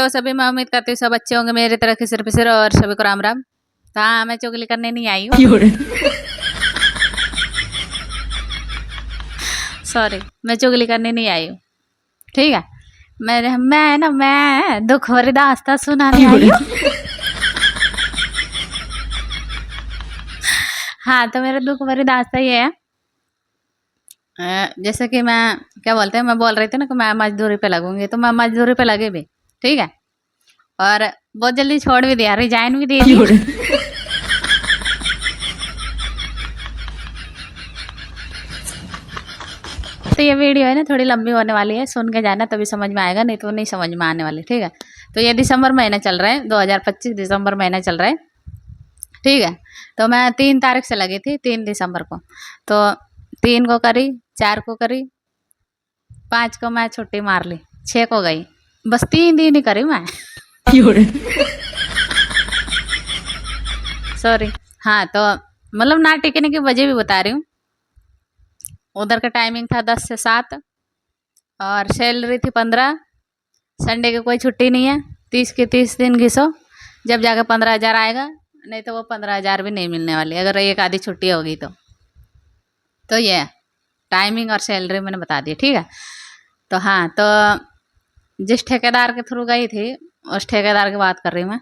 Hello सभी, मैं उम्मीद करती हूँ सब अच्छे होंगे मेरी तरह के सिर पे सिर और सभी को राम राम। तो हाँ, मैं चुगली करने नहीं आई हूँ। सॉरी, मैं चुगली करने नहीं आई हूँ। ठीक है, मैं दुख भरी दास्तां सुनाने आई हूँ। हाँ, तो मेरा दुख भरी दास्तां ये है, जैसे कि मैं क्या बोलते हैं, मैं बोल रही थी ना कि मैं मजदूरी पे लगूंगी, तो मैं मजदूरी पे लगी भी। ठीक है, और बहुत जल्दी छोड़ भी दिया, रिजाइन भी दे दी। तो ये वीडियो है ना थोड़ी लंबी होने वाली है, सुन के जाना तभी समझ में आएगा, नहीं तो नहीं समझ में आने वाली। ठीक है, तो ये दिसंबर महीना चल रहा है, 2025 दिसंबर महीना चल रहा है। ठीक है, तो मैं 3 तारीख से लगी थी, 3 दिसंबर को। तो 3 को करी, 4 को करी, 5 को मैं छुट्टी मार ली, 6 को गई, बस 3 दिन ही करी मैं। सॉरी। हाँ, तो मतलब ना टिकने की वजह भी बता रही हूँ। उधर का टाइमिंग था 10 से 7 और सैलरी थी 15। संडे की कोई छुट्टी नहीं है, 30 के 30 दिन घिसो, जब जाकर 15,000 आएगा, नहीं तो वो 15,000 भी नहीं मिलने वाली अगर एक आधी छुट्टी होगी तो ये टाइमिंग और सैलरी मैंने बता दी। ठीक है, तो हाँ, तो जिस ठेकेदार के थ्रू गई थी उस ठेकेदार की बात कर रही हूँ मैं।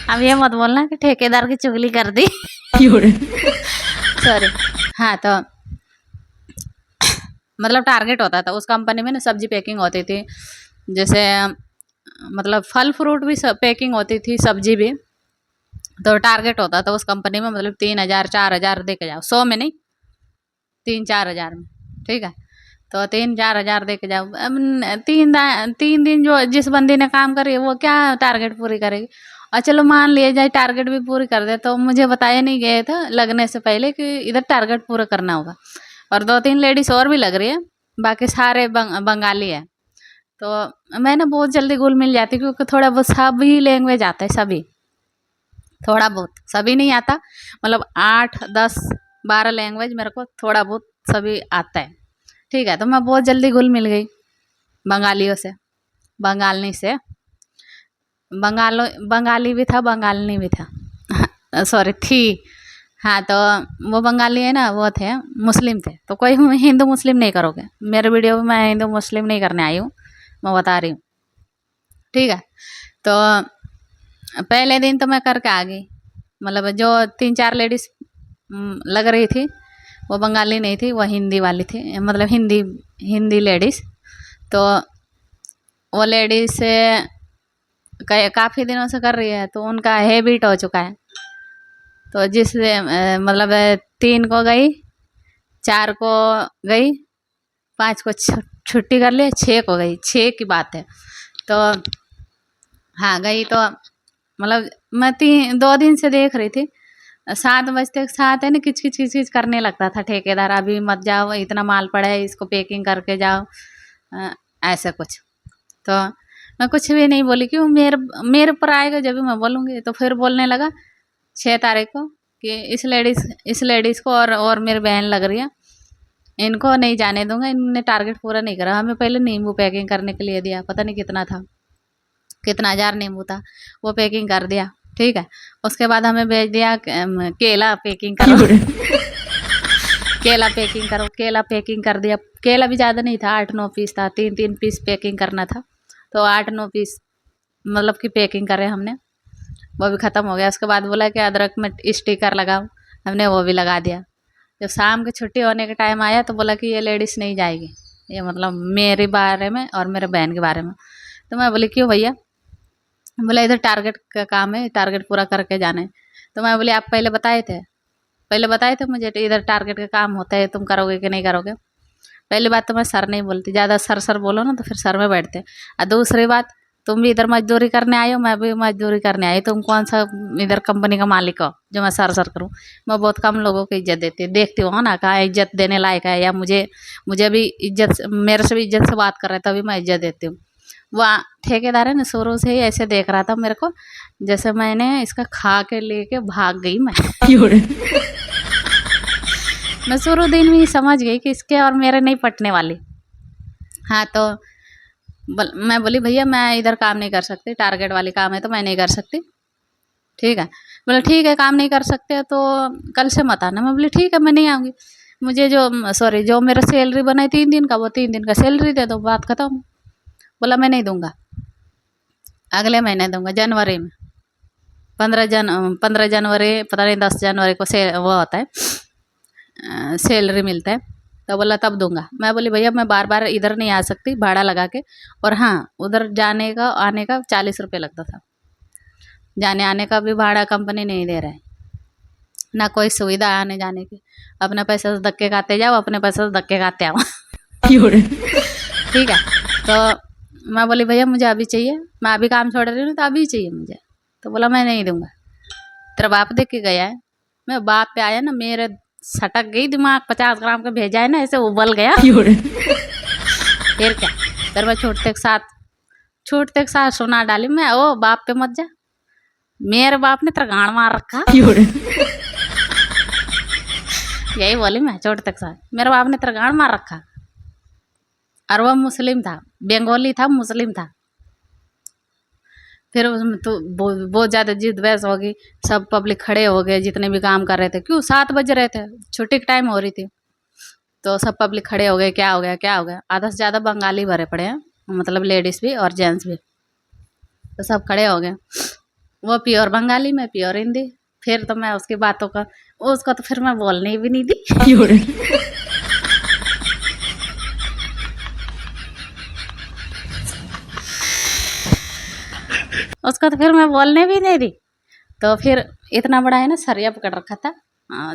अब ये मत बोलना कि ठेकेदार की चुगली कर दी। सॉरी। हाँ, तो मतलब टारगेट होता था उस कंपनी में ना, सब्जी पैकिंग होती थी, जैसे मतलब फल फ्रूट भी पैकिंग होती थी, सब्जी भी। तो टारगेट होता था उस कंपनी में, मतलब 3,000 4,000 दे के जाओ, 100 में नहीं, 3-4 हज़ार में। ठीक है, तो 3-4 हज़ार दे के जाओ। अब 3 दिन जो जिस बंदी ने काम करी वो क्या टारगेट पूरी करेगी। और चलो मान लिया जाए टारगेट भी पूरी कर दे, तो मुझे बताया नहीं गया था लगने से पहले कि इधर टारगेट पूरा करना होगा। और 2-3 लेडीज और भी लग रही है, बाकी सारे बंगाली है। तो मैं ना बहुत जल्दी घुल मिल जाती, क्योंकि थोड़ा बहुत सभी लैंग्वेज आता है, सभी थोड़ा बहुत, सभी नहीं आता, मतलब 8-10-12 लैंग्वेज मेरे को थोड़ा बहुत सभी आता है। ठीक है, तो मैं बहुत जल्दी घुल मिल गई बंगालियों से, बंगालनी से। बंगाली भी था, बंगालनी भी था। सॉरी, थी। हाँ, तो वो बंगाली है ना, वो थे मुस्लिम थे। तो कोई हिंदू मुस्लिम नहीं करोगे मेरे वीडियो में, मैं हिंदू मुस्लिम नहीं करने आई हूँ, मैं बता रही हूँ। ठीक है, तो पहले दिन तो मैं करके आ गई, मतलब जो 3-4 लेडीज लग रही थी वो बंगाली नहीं थी, वो हिंदी वाली थी, मतलब हिंदी लेडीज। तो वो लेडीज से काफ़ी दिनों से कर रही है, तो उनका हैबिट हो चुका है। तो जिस मतलब 3 को गई, 4 को गई, 5 को छुट्टी कर ली, 6 को गई, 6 की बात है। तो हाँ गई, तो मतलब मैं 2 दिन से देख रही थी, 7 बजते के साथ है ना किच किच किच किच करने लगता था ठेकेदार, अभी मत जाओ, इतना माल पड़ा है, इसको पैकिंग करके जाओ, ऐसा कुछ। तो मैं कुछ भी नहीं बोली, क्यों मेरे पर आएगा जब भी मैं बोलूँगी। तो फिर बोलने लगा 6 तारीख को कि इस लेडीज़ को और मेरी बहन लग रही है, इनको नहीं जाने दूंगा, इनने टारगेट पूरा नहीं करा। हमें पहले नींबू पैकिंग करने के लिए दिया, पता नहीं कितना था, कितना 1000 नींबू था, वो पैकिंग कर दिया। ठीक है, उसके बाद हमें भेज दिया केला पैकिंग करो। केला पैकिंग करो, केला पैकिंग कर दिया। केला भी ज़्यादा नहीं था, 8-9 पीस था, 3-3 पीस पैकिंग करना था, तो 8-9 पीस मतलब कि पैकिंग करें हमने, वो भी ख़त्म हो गया। उसके बाद बोला कि अदरक में स्टिकर लगाओ, हमने वो भी लगा दिया। जब शाम की छुट्टी होने का टाइम आया तो बोला कि ये लेडीज़ नहीं जाएगी, ये मतलब मेरे बारे में और मेरे बहन के बारे में। तो मैं बोली क्यों भैया, बोला इधर टारगेट का काम है, टारगेट पूरा करके जाना है। तो मैं बोली आप पहले बताए थे मुझे इधर टारगेट का काम होता है, तुम करोगे कि नहीं करोगे। पहली बात तो मैं सर नहीं बोलती, ज़्यादा सर बोलो ना तो फिर सर में बैठते। और दूसरी बात, तुम भी इधर मजदूरी करने आए हो, मैं भी मजदूरी करने आई, तुम कौन सा इधर कंपनी का मालिक हो जो मैं सर करूं। मैं बहुत कम लोगों को इज्जत देती, देखती हूँ ना कहाँ इज्जत देने लायक है, या मुझे भी इज्जत, मेरे से भी इज्जत से बात कर रहे हैं तभी मैं इज्जत देती हूँ। वो ठेकेदार है ना, शुरू से ही ऐसे देख रहा था मेरे को, जैसे मैंने इसका खा के लेके भाग गई मैं। मैं शुरू दिन में ही समझ गई कि इसके और मेरे नहीं पटने वाली। हाँ तो मैं बोली भैया मैं इधर काम नहीं कर सकती, टारगेट वाली काम है तो मैं नहीं कर सकती, ठीक है। बोले ठीक है काम नहीं कर सकते तो कल से मत आना। मैं बोली ठीक है मैं नहीं आऊँगी, मुझे जो मेरा सैलरी बना है 3 दिन का, वो 3 दिन का सैलरी दे दो, बात खत्म। बोला मैं नहीं दूंगा, अगले महीने दूंगा, जनवरी में 15 जनवरी पता नहीं 10 जनवरी को से वो होता है सैलरी मिलता है, तो बोला तब दूंगा। मैं बोली भैया मैं बार बार इधर नहीं आ सकती भाड़ा लगा के, और हाँ उधर जाने का आने का 40 रुपये लगता था, जाने आने का भी भाड़ा कंपनी नहीं दे रहा है, ना कोई सुविधा आने जाने की, अपने पैसे से धक्के खाते जाओ, अपने पैसे से धक्के खाते आओ। ठीक है। तो मैं बोली भैया मुझे अभी चाहिए, मैं अभी काम छोड़ रही हूँ तो अभी चाहिए मुझे। तो बोला मैं नहीं दूंगा, तेरा बाप देख के गया है। मैं बाप पे आया ना, मेरे सटक गई दिमाग, 50 ग्राम का भेजा है ना, ऐसे उबल गया। फिर क्या, फिर मैं छूटते के साथ सुना डाली मैं, ओ बाप पे मत जा, मेरे बाप ने तेरा गाड़ मार रखा। यही बोली मैं छोटते के साथ, मेरे बाप ने तेरा गाड़ मार रखा। और वो मुस्लिम था, बंगाली था, मुस्लिम था। फिर उसमें तो बहुत ज़्यादा जिद बहस हो गई, सब पब्लिक खड़े हो गए जितने भी काम कर रहे थे, क्यों 7 बज रहे थे, छुट्टी की टाइम हो रही थी, तो सब पब्लिक खड़े हो गए, क्या हो गया क्या हो गया। आधा से ज़्यादा बंगाली भरे पड़े हैं, मतलब लेडीज़ भी और जेंट्स भी, तो सब खड़े हो गए। वो प्योर बंगाली, मैं प्योर हिंदी। फिर तो मैं उसकी बातों का, उसको तो फिर मैं बोलने भी नहीं दी। उसको तो फिर मैं बोलने भी नहीं दी। तो फिर इतना बड़ा है ना सरिया पकड़ रखा था,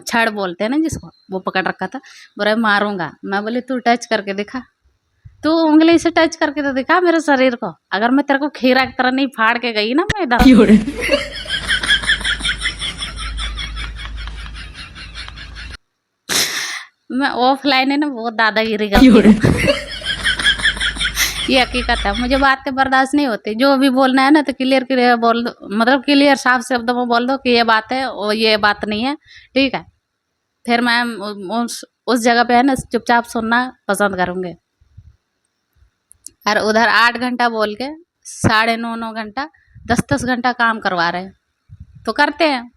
छड़ बोलते हैं ना जिसको, वो पकड़ रखा था। बोला मारूंगा। मैं बोली तू टच करके दिखा, तू उंगली से टच करके तो दिखा मेरे शरीर को, अगर मैं तेरे को खीरा की तरह नहीं फाड़ के गई ना मैं इधर। मैं ऑफलाइन है ना बहुत दादागिरी करती हूँ। ये हकीकत है, मुझे बातें बर्दाश्त नहीं होती, जो भी बोलना है ना तो क्लियर क्लियर बोल दो, मतलब क्लियर साफ शब्दों में बोल दो कि ये बात है और ये बात नहीं है, ठीक है। फिर मैं उस जगह पे है ना चुपचाप सुनना पसंद करूँगी। और उधर 8 घंटा बोल के 9.5 घंटा 10 घंटा काम करवा रहे हैं, तो करते हैं,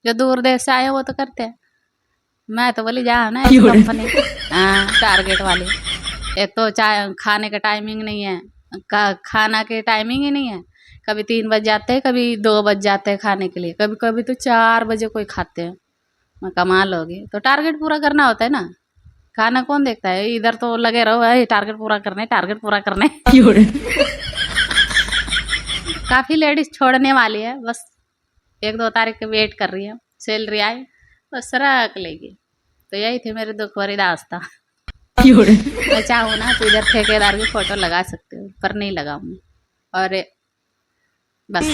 जो दूर देश से आए वो तो करते हैं। मैं तो बोली जा ना कंपनी टारगेट वाली, एक तो चाय खाने का टाइमिंग नहीं है, खाना के टाइमिंग ही नहीं है, कभी 3 बज जाते हैं, कभी 2 बज जाते हैं खाने के लिए, कभी कभी तो 4 बजे कोई खाते हैं। मैं कमाल होगी, तो टारगेट पूरा करना होता है ना, खाना कौन देखता है, इधर तो लगे रहो है टारगेट पूरा करने, टारगेट पूरा करने। काफ़ी लेडीज छोड़ने वाली है, बस 1-2 तारीख के वेट कर रही है, सैलरी आए बस रख लेगी। तो यही थी मेरी दुख भरी दास्तां। मैं चाहूँ ना तो इधर ठेकेदार की फोटो लगा सकते हो, पर नहीं लगाऊंगी। और बस